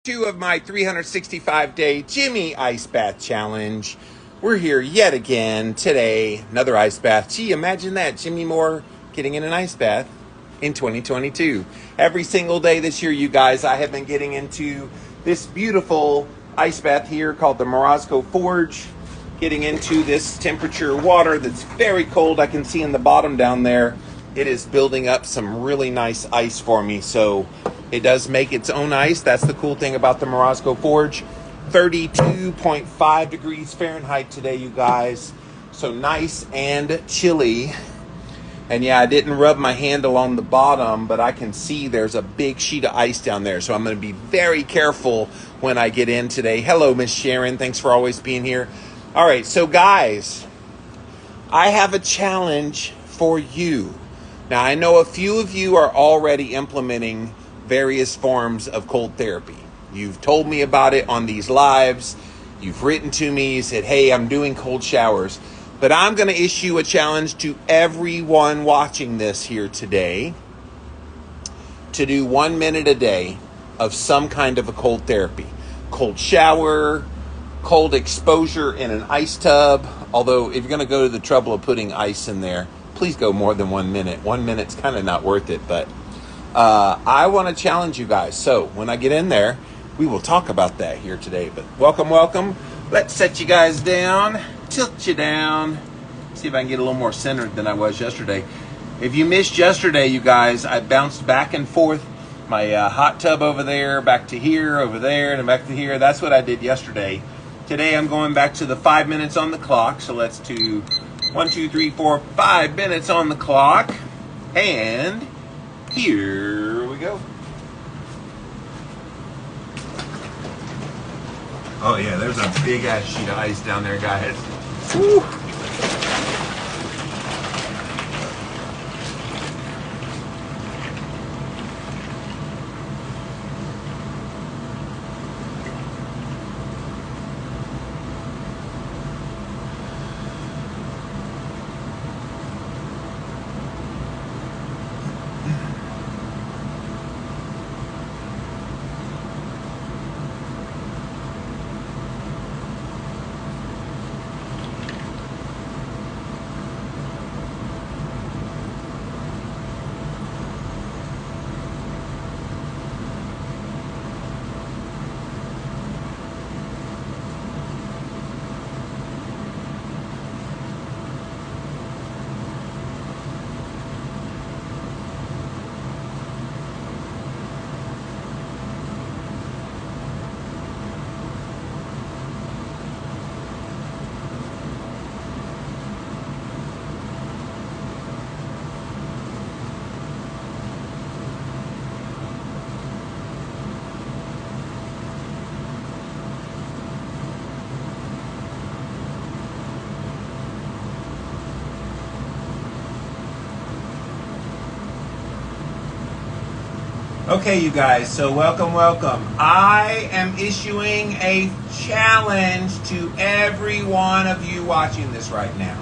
Two of my 365-day Jimmy Ice Bath Challenge. We're here yet again today. Another ice bath. Gee, imagine that. Jimmy Moore getting in an ice bath in 2022. Every single day this year, you guys, I have been getting into this beautiful ice bath here called the Morosco Forge. Getting into this temperature water that's very cold. I can see in the bottom down there, it is building up some really nice ice for me. So it does make its own ice. That's the cool thing about the Morosco Forge. 32.5 degrees Fahrenheit today, you guys. So nice and chilly. And yeah, I didn't rub my handle on the bottom, but I can see there's a big sheet of ice down there. So I'm going to be very careful when I get in today. Hello, Miss Sharon. Thanks for always being here. All right, so guys, I have a challenge for you. Now, I know a few of you are already implementing various forms of cold therapy. You've told me about it on these lives. You've written to me, you said, hey, I'm doing cold showers. But I'm going to issue a challenge to everyone watching this here today to do 1 minute a day of some kind of a cold therapy. Cold shower, cold exposure in an ice tub. Although if you're going to go to the trouble of putting ice in there, please go more than 1 minute. 1 minute's kind of not worth it, but I want to challenge you guys. So when I get in there, we will talk about that here today. But welcome. Let's set you guys down, tilt you down. See if I can get a little more centered than I was yesterday. If you missed yesterday, you guys, I bounced back and forth. My hot tub over there, back to here, over there, and back to here. That's what I did yesterday. Today I'm going back to the 5 minutes on the clock. So let's do 1, 2, 3, 4, 5 minutes on the clock. And here we go. Oh yeah, there's a big ass sheet of ice down there, guys. Woo. Okay, you guys, so welcome. I am issuing a challenge to every one of you watching this right now.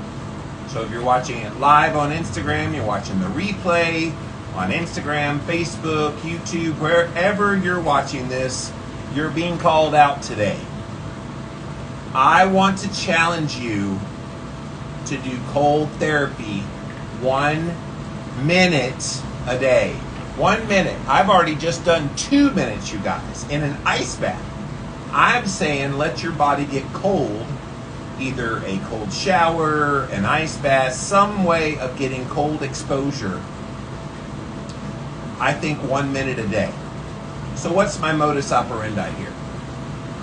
So if you're watching it live on Instagram, you're watching the replay on Instagram, Facebook, YouTube, wherever you're watching this, you're being called out today. I want to challenge you to do cold therapy 1 minute a day. 1 minute. I've already just done 2 minutes, you guys, in an ice bath. I'm saying let your body get cold, either a cold shower, an ice bath, some way of getting cold exposure. I think 1 minute a day. So what's my modus operandi here?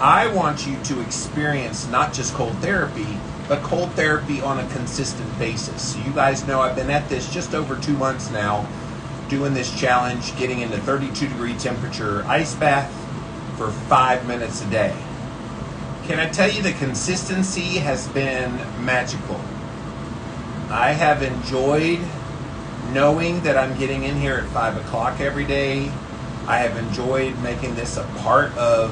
I want you to experience not just cold therapy, but cold therapy on a consistent basis. So you guys know I've been at this just over 2 months now, doing this challenge, getting into 32-degree temperature ice bath for 5 minutes a day. Can I tell you the consistency has been magical. I have enjoyed knowing that I'm getting in here at 5 o'clock every day. I have enjoyed making this a part of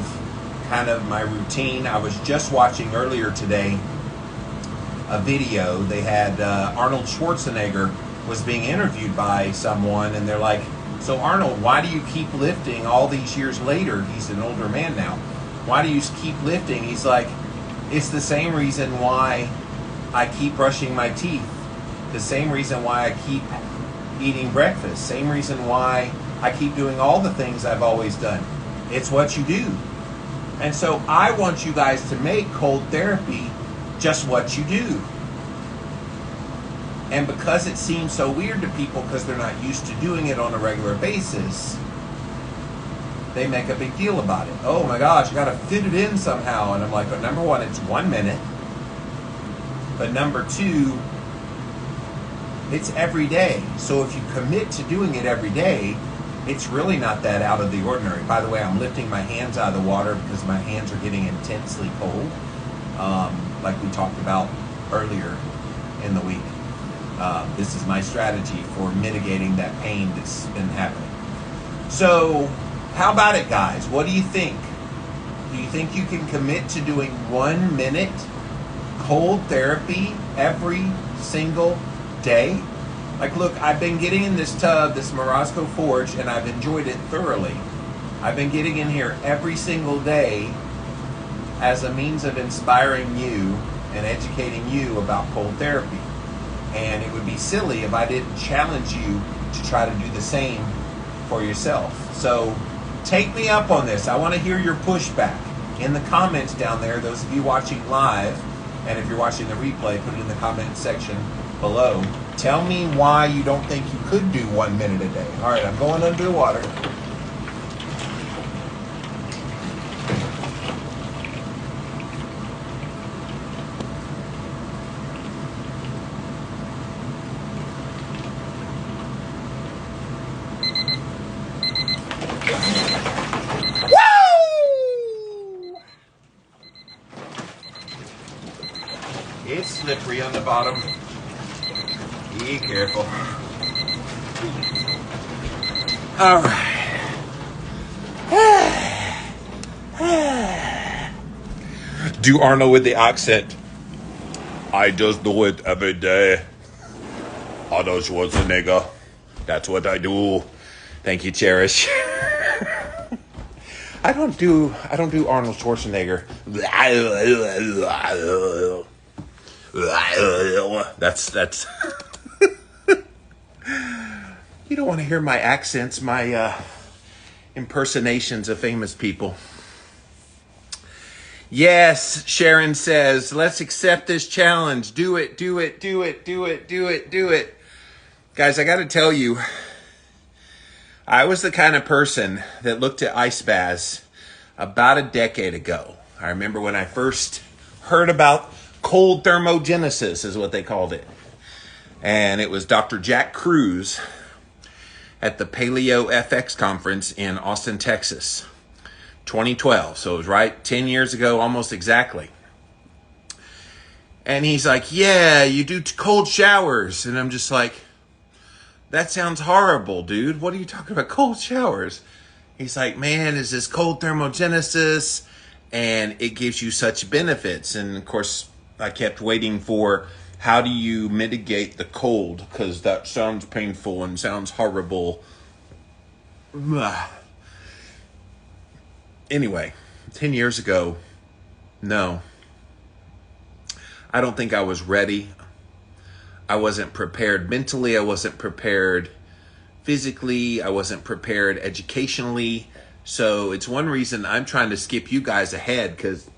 kind of my routine. I was just watching earlier today a video. They had Arnold Schwarzenegger was being interviewed by someone, and they're like, So Arnold, why do you keep lifting all these years later? He's an older man now. Why do you keep lifting? He's like, it's the same reason why I keep brushing my teeth. The same reason why I keep eating breakfast. Same reason why I keep doing all the things I've always done. It's what you do. And so I want you guys to make cold therapy just what you do. And because it seems so weird to people because they're not used to doing it on a regular basis, they make a big deal about it. Oh my gosh, I gotta fit it in somehow. And I'm like, but number one, it's 1 minute. But number two, it's every day. So if you commit to doing it every day, it's really not that out of the ordinary. By the way, I'm lifting my hands out of the water because my hands are getting intensely cold, like we talked about earlier in the week. This is my strategy for mitigating that pain that's been happening. So, how about it, guys? What do you think? Do you think you can commit to doing 1 minute cold therapy every single day? Like, look, I've been getting in this tub, this Morosco Forge, and I've enjoyed it thoroughly. I've been getting in here every single day as a means of inspiring you and educating you about cold therapy. And it would be silly if I didn't challenge you to try to do the same for yourself. So take me up on this. I want to hear your pushback in the comments down there. Those of you watching live, and if you're watching the replay, put it in the comment section below. Tell me why you don't think you could do 1 minute a day. All right, I'm going under the water. It's slippery on the bottom. Be careful. All right. Do Arnold with the accent. I just do it every day. Arnold Schwarzenegger. That's what I do. Thank you, Cherish. I don't do Arnold Schwarzenegger. That's you don't want to hear my accents, my impersonations of famous people. Yes, Sharon says, let's accept this challenge. Do it, do it, do it, do it, do it, do it. Guys, I got to tell you, I was the kind of person that looked at ice baths about a decade ago. I remember when I first heard about cold thermogenesis is what they called it. And it was Dr. Jack Cruz at the Paleo FX conference in Austin, Texas, 2012. So it was right 10 years ago, almost exactly. And he's like, yeah, you do cold showers. And I'm just like, that sounds horrible, dude. What are you talking about? Cold showers. He's like, man, is this cold thermogenesis? And it gives you such benefits. And of course, I kept waiting for how do you mitigate the cold? Because that sounds painful and sounds horrible. Anyway, 10 years ago, no. I don't think I was ready. I wasn't prepared mentally. I wasn't prepared physically. I wasn't prepared educationally. So it's one reason I'm trying to skip you guys ahead, because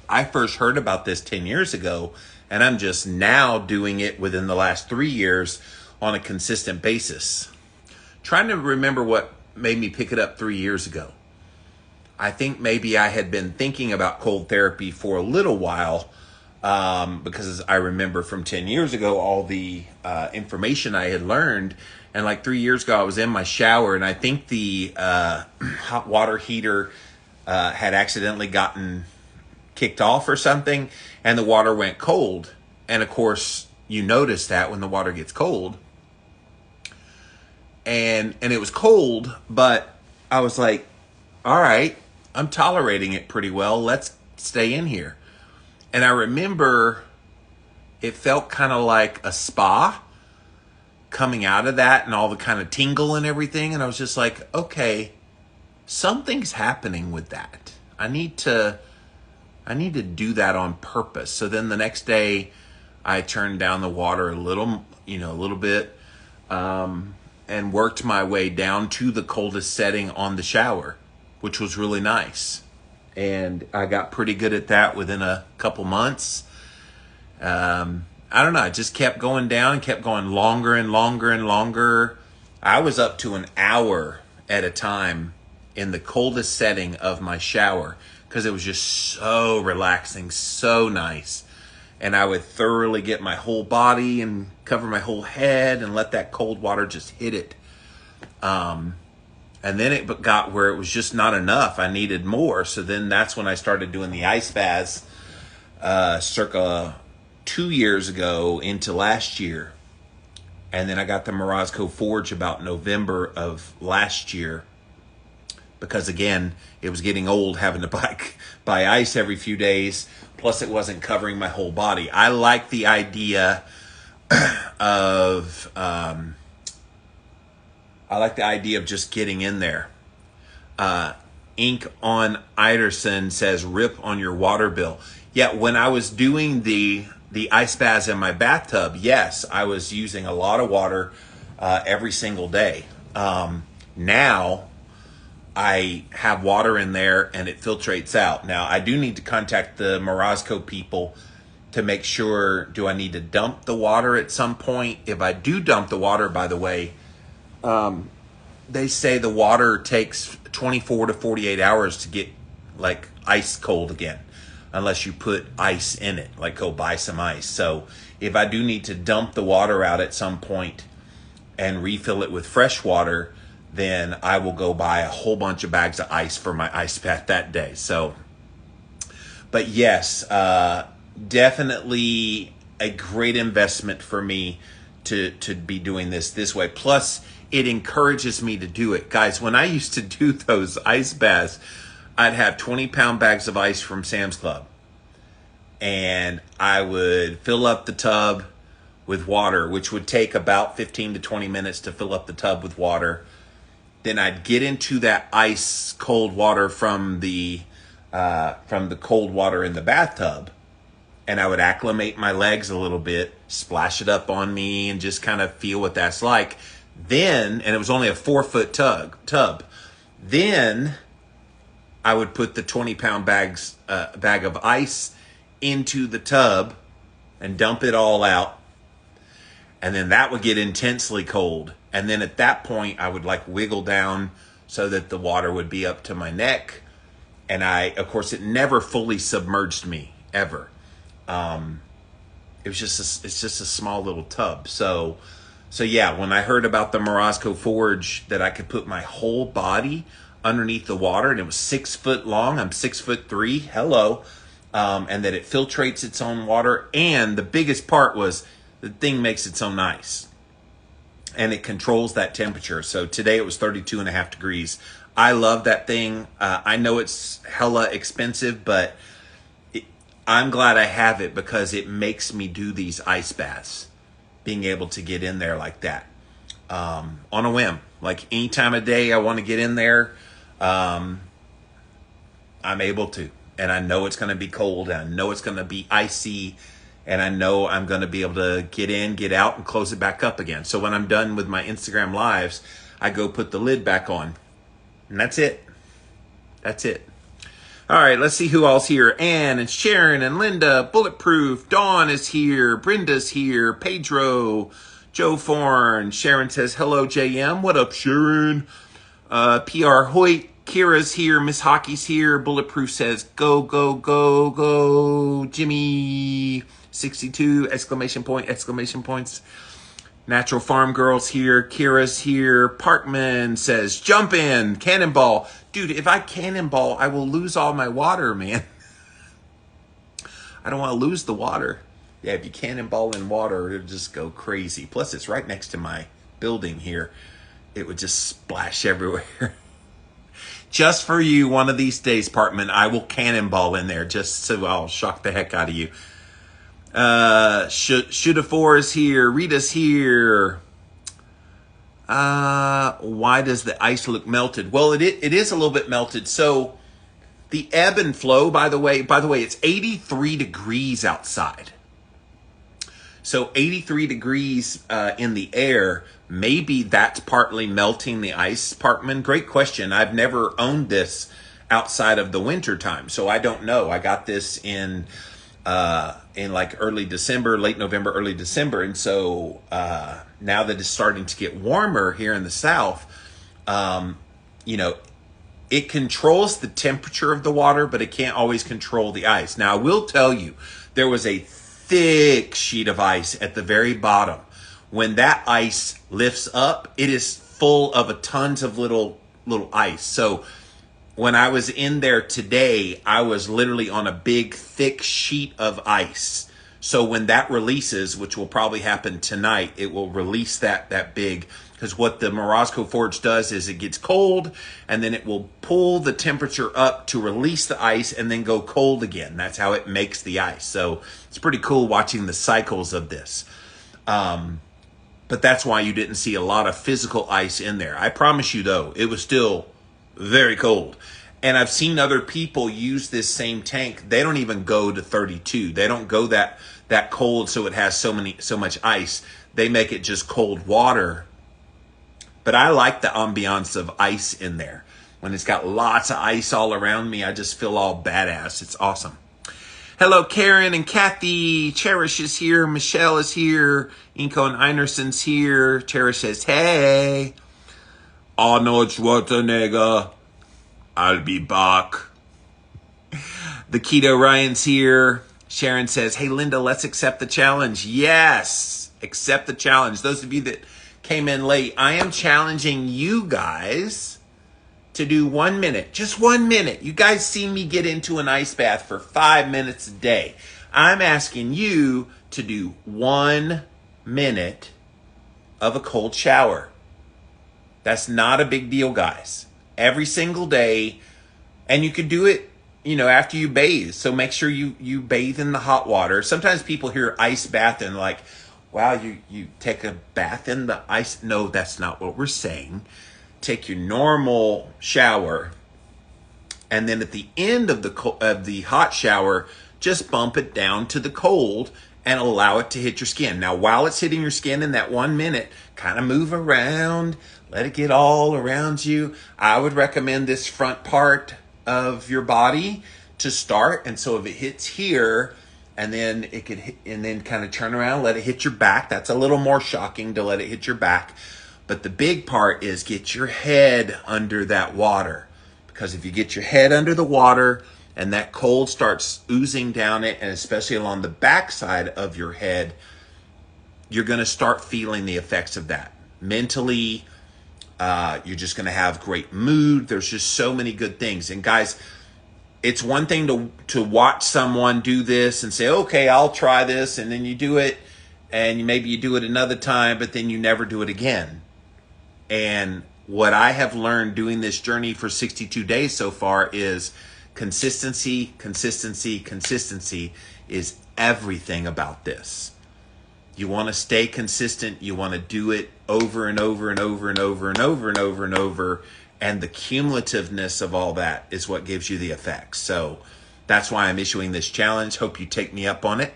I first heard about this 10 years ago, and I'm just now doing it within the last 3 years on a consistent basis. Trying to remember what made me pick it up 3 years ago. I think maybe I had been thinking about cold therapy for a little while, because I remember from 10 years ago all the information I had learned. And like 3 years ago, I was in my shower, and I think the hot water heater had accidentally gotten kicked off or something, and the water went cold. And of course, you notice that when the water gets cold. And it was cold, but I was like, all right, I'm tolerating it pretty well. Let's stay in here. And I remember it felt kind of like a spa. coming out of that and all the kind of tingle and everything. And I was just like, okay, something's happening with that. I need to do that on purpose. So then the next day I turned down the water a little bit, and worked my way down to the coldest setting on the shower, which was really nice. And I got pretty good at that within a couple months. I don't know. I just kept going down and kept going longer and longer and longer. I was up to an hour at a time in the coldest setting of my shower because it was just so relaxing, so nice. And I would thoroughly get my whole body and cover my whole head and let that cold water just hit it. And then it got where it was just not enough. I needed more. So then that's when I started doing the ice baths, circa 2 years ago into last year. And then I got the Morozco Forge about November of last year. Because again, it was getting old having to buy ice every few days. Plus it wasn't covering my whole body. I like the idea of just getting in there. Ink on Iderson says, rip on your water bill. Yeah, when I was doing the ice baths in my bathtub, yes, I was using a lot of water every single day. Now I have water in there and it filtrates out. Now I do need to contact the Morozco people to make sure, do I need to dump the water at some point? If I do dump the water, by the way, they say the water takes 24 to 48 hours to get like ice cold again, unless you put ice in it, like go buy some ice. So if I do need to dump the water out at some point and refill it with fresh water, then I will go buy a whole bunch of bags of ice for my ice bath that day. So, but yes, definitely a great investment for me to be doing this way. Plus, it encourages me to do it. Guys, when I used to do those ice baths, I'd have 20-pound bags of ice from Sam's Club. And I would fill up the tub with water, which would take about 15 to 20 minutes to fill up the tub with water. Then I'd get into that ice cold water from the cold water in the bathtub, and I would acclimate my legs a little bit, splash it up on me, and just kind of feel what that's like. Then, and it was only a 4-foot tub. Then I would put the 20-pound bag of ice into the tub and dump it all out. And then that would get intensely cold. And then at that point, I would like wiggle down so that the water would be up to my neck. And of course, it never fully submerged me, ever. It's just a small little tub. So yeah, when I heard about the Morozco Forge, that I could put my whole body underneath the water, and it was 6 foot long, I'm 6'3", hello, and that it filtrates its own water. And the biggest part was the thing makes it so nice. And it controls that temperature. So today it was 32.5 degrees. I love that thing. I know it's hella expensive, but I'm glad I have it because it makes me do these ice baths. Being able to get in there like that. On a whim. Like any time of day I want to get in there, I'm able to. And I know it's going to be cold. And I know it's going to be icy. And I know I'm going to be able to get in, get out, and close it back up again. So when I'm done with my Instagram lives, I go put the lid back on. And that's it. That's it. All right, let's see who all's here. Ann and Sharon and Linda, Bulletproof. Dawn is here. Brenda's here. Pedro, Joe Forn. Sharon says, hello, JM. What up, Sharon? PR Hoyt. Kira's here. Miss Hockey's here. Bulletproof says, go, go, go, go. Jimmy, 62, exclamation point, exclamation points. Natural Farm Girl's here. Kira's here. Parkman says, jump in. Cannonball. Dude, if I cannonball, I will lose all my water, man. I don't want to lose the water. Yeah, if you cannonball in water, it'll just go crazy. Plus, it's right next to my building here. It would just splash everywhere. Just for you, one of these days, Parkman, I will cannonball in there just so I'll shock the heck out of you. Shoulda4 is here. Rita's here. Why does the ice look melted? Well, it is a little bit melted. So the ebb and flow, by the way, it's 83 degrees outside. So 83 degrees in the air, maybe that's partly melting the ice, Parkman. Great question. I've never owned this outside of the winter time, so I don't know. I got this in like early December, late November, early December. And so now that it's starting to get warmer here in the South, you know, it controls the temperature of the water, but it can't always control the ice. Now, I will tell you, there was a thick sheet of ice at the very bottom. When that ice lifts up, it is full of a tons of little ice. So when I was in there today, I was literally on a big, thick sheet of ice. So when that releases, which will probably happen tonight, it will release that big, because what the Morosco Forge does is it gets cold, and then it will pull the temperature up to release the ice and then go cold again. That's how it makes the ice. So it's pretty cool watching the cycles of this. But that's why you didn't see a lot of physical ice in there. I promise you, though, it was still very cold. And I've seen other people use this same tank. They don't even go to 32. They don't go that cold so it has so much ice. They make it just cold water. But I like the ambiance of ice in there. When it's got lots of ice all around me, I just feel all badass. It's awesome. Hello, Karen and Kathy. Cherish is here. Michelle is here. Inko and Einerson's here. Cherish says, hey. Arnold Schwarzenegger. I'll be back. The Keto Ryan's here. Sharon says, hey, Linda, let's accept the challenge. Yes, accept the challenge. Those of you that came in late, I am challenging you guys to do 1 minute, just 1 minute. You guys see me get into an ice bath for 5 minutes a day. I'm asking you to do 1 minute of a cold shower. That's not a big deal, guys. Every single day. And you could do it, after you bathe. So make sure you bathe in the hot water. Sometimes people hear ice bath and like, wow, you take a bath in the ice. No, that's not what we're saying. Take your normal shower, and then at the end of the hot shower, just bump it down to the cold and allow it to hit your skin. Now, while it's hitting your skin in that 1 minute, kind of move around, let it get all around you. I would recommend this front part of your body to start, and so if it hits here, and then it could hit, and then kind of turn around, let it hit your back. That's a little more shocking to let it hit your back. But the big part is get your head under that water. Because if you get your head under the water and that cold starts oozing down it, and especially along the backside of your head, you're going to start feeling the effects of that. Mentally, you're just going to have great mood. There's just so many good things. And guys, it's one thing to watch someone do this and say, okay, I'll try this. And then you do it, and maybe you do it another time, but then you never do it again. And what I have learned doing this journey for 62 days so far is consistency, consistency, consistency is everything about this. You want to stay consistent. You want to do it over and over and over and over and over and over and over. And the cumulativeness of all that is what gives you the effects. So that's why I'm issuing this challenge. Hope you take me up on it.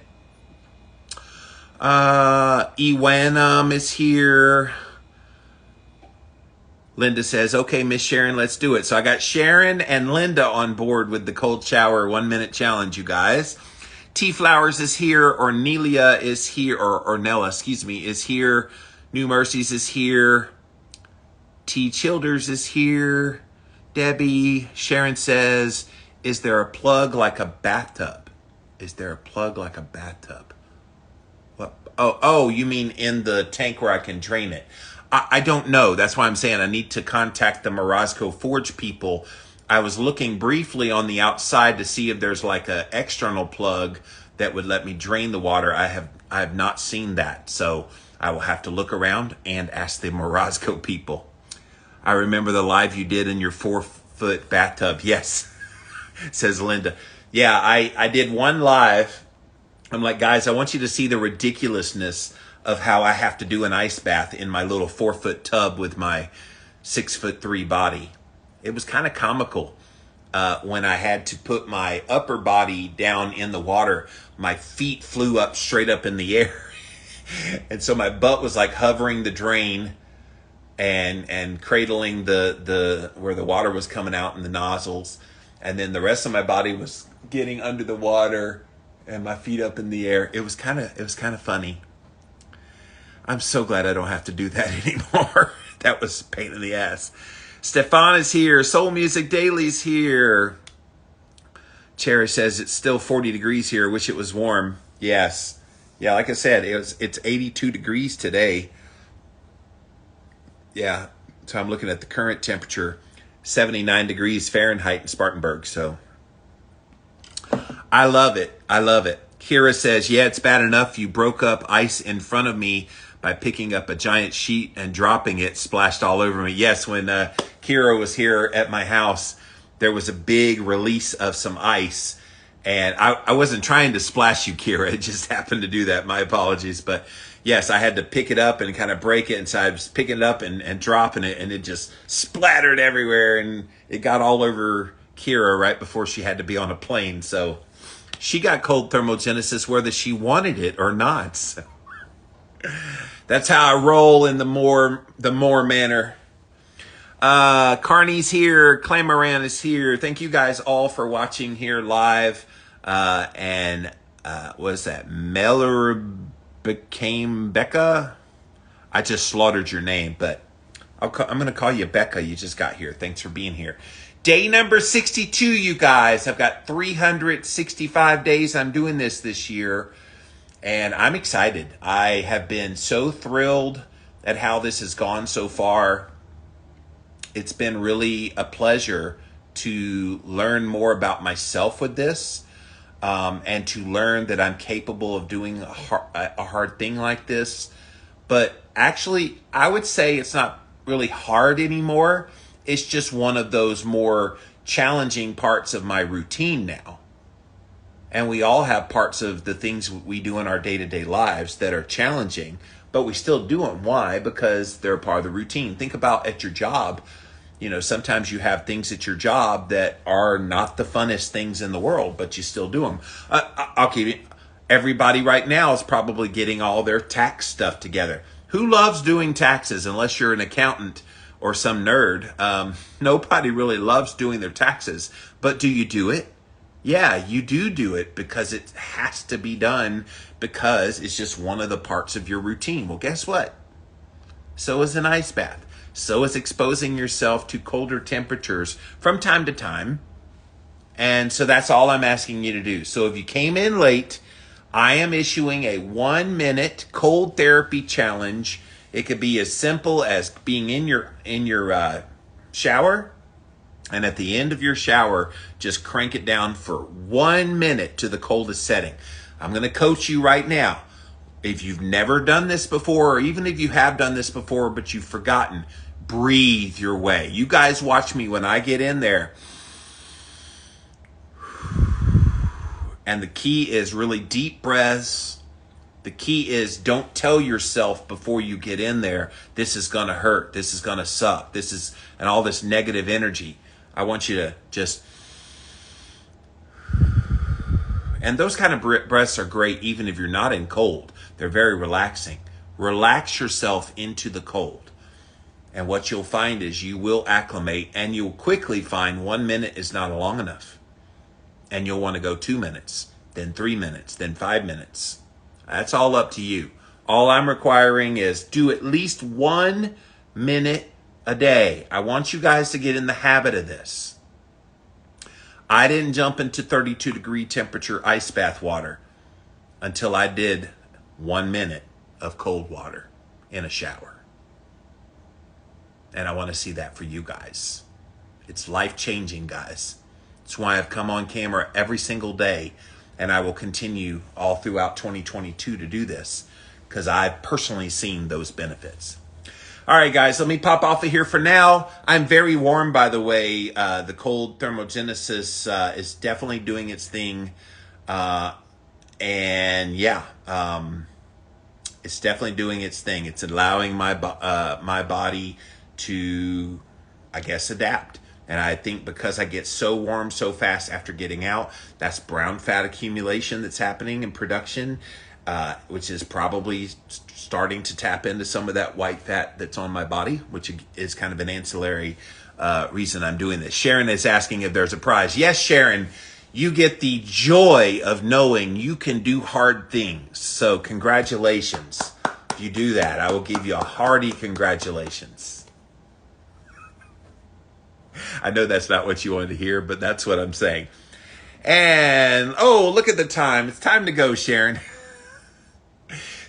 Ewanum is here. Linda says, okay, Miss Sharon, let's do it. So I got Sharon and Linda on board with the cold shower 1 minute challenge, you guys. T Flowers is here. Ornelia is here. Or Ornella, excuse me, is here. New Mercies is here. T Childers is here. Debbie. Sharon says, is there a plug like a bathtub? Is there a plug like a bathtub? What? Oh, you mean in the tank where I can drain it? I don't know. That's why I'm saying I need to contact the Morosco Forge people. I was looking briefly on the outside to see if there's like an external plug that would let me drain the water. I have not seen that. So I will have to look around and ask the Morosco people. I remember the live you did in your 4-foot bathtub. Yes, says Linda. Yeah, I did one live. I'm like, guys, I want you to see the ridiculousness of how I have to do an ice bath in my little 4-foot tub with my 6'3" body. It was kind of comical when I had to put my upper body down in the water. My feet flew up straight up in the air. And so my butt was like hovering the drain and cradling the where the water was coming out in the nozzles. And then the rest of my body was getting under the water and my feet up in the air. It was kind of funny. I'm so glad I don't have to do that anymore. That was a pain in the ass. Stefan is here. Soul Music Daily's here. Cherish says it's still 40 degrees here. Wish it was warm. Yes. Yeah, like I said, it's 82 degrees today. Yeah. So I'm looking at the current temperature, 79 degrees Fahrenheit in Spartanburg. So I love it. I love it. Kira says, yeah, it's bad enough you broke up ice in front of me by picking up a giant sheet and dropping it, splashed all over me. Yes, when Kira was here at my house, there was a big release of some ice. And I wasn't trying to splash you, Kira. It just happened to do that. My apologies. But yes, I had to pick it up and kind of break it. And so I was picking it up and dropping it. And it just splattered everywhere. And it got all over Kira right before she had to be on a plane. So she got cold thermogenesis whether she wanted it or not. So that's how I roll in the more manner. Carney's here. Clamoran is here. Thank you guys all for watching here live. What is that? Meller became Becca. I just slaughtered your name, but I'm going to call you Becca. You just got here. Thanks for being here. Day number 62, you guys. I've got 365 days I'm doing this year, and I'm excited. I have been so thrilled at how this has gone so far. It's been really a pleasure to learn more about myself with this, and to learn that I'm capable of doing a hard thing like this. But actually, I would say it's not really hard anymore. It's just one of those more challenging parts of my routine now. And we all have parts of the things we do in our day-to-day lives that are challenging, but we still do them. Why? Because they're part of the routine. Think about at your job. You know, sometimes you have things at your job that are not the funnest things in the world, but you still do them. I'll keep it. Everybody right now is probably getting all their tax stuff together. Who loves doing taxes unless you're an accountant or some nerd? Nobody really loves doing their taxes, but do you do it? Yeah, you do it because it has to be done, because it's just one of the parts of your routine. Well, guess what? So is an ice bath. So is exposing yourself to colder temperatures from time to time. And so that's all I'm asking you to do. So if you came in late, I am issuing a 1-minute cold therapy challenge. It could be as simple as being in your shower, and at the end of your shower, just crank it down for 1 minute to the coldest setting. I'm going to coach you right now. If you've never done this before, or even if you have done this before but you've forgotten, breathe your way. You guys watch me when I get in there. And the key is really deep breaths. The key is don't tell yourself before you get in there, this is going to hurt, this is going to suck, and all this negative energy. I want you to just... And those kind of breaths are great even if you're not in cold. They're very relaxing. Relax yourself into the cold. And what you'll find is you will acclimate, and you'll quickly find 1 minute is not long enough. And you'll want to go 2 minutes, then 3 minutes, then 5 minutes. That's all up to you. All I'm requiring is do at least 1 minute a day. I want you guys to get in the habit of this. I didn't jump into 32 degree temperature ice bath water until I did 1 minute of cold water in a shower. And I want to see that for you guys. It's life-changing, guys. That's why I've come on camera every single day, and I will continue all throughout 2022 to do this, because I've personally seen those benefits. All right, guys, let me pop off of here for now. I'm very warm, by the way. The cold thermogenesis is definitely doing its thing. And yeah, it's definitely doing its thing. It's allowing my body to, I guess, adapt. And I think because I get so warm so fast after getting out, that's brown fat accumulation that's happening in production, which is probably starting to tap into some of that white fat that's on my body, which is kind of an ancillary reason I'm doing this. Sharon is asking if there's a prize. Yes, Sharon, you get the joy of knowing you can do hard things. So congratulations. If you do that, I will give you a hearty congratulations. I know that's not what you wanted to hear, but that's what I'm saying. And, oh, look at the time. It's time to go, Sharon.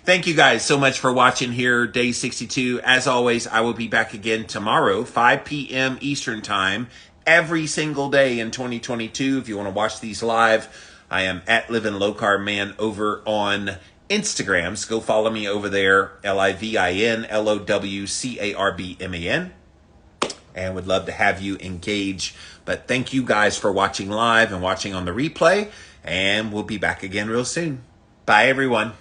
Thank you guys so much for watching here, day 62. As always, I will be back again tomorrow, 5 p.m. Eastern Time, every single day in 2022. If you want to watch these live, I am at Living Low Carb Man over on Instagram. So go follow me over there, LIVINLOWCARBMAN. And would love to have you engage. But thank you guys for watching live and watching on the replay. And we'll be back again real soon. Bye, everyone.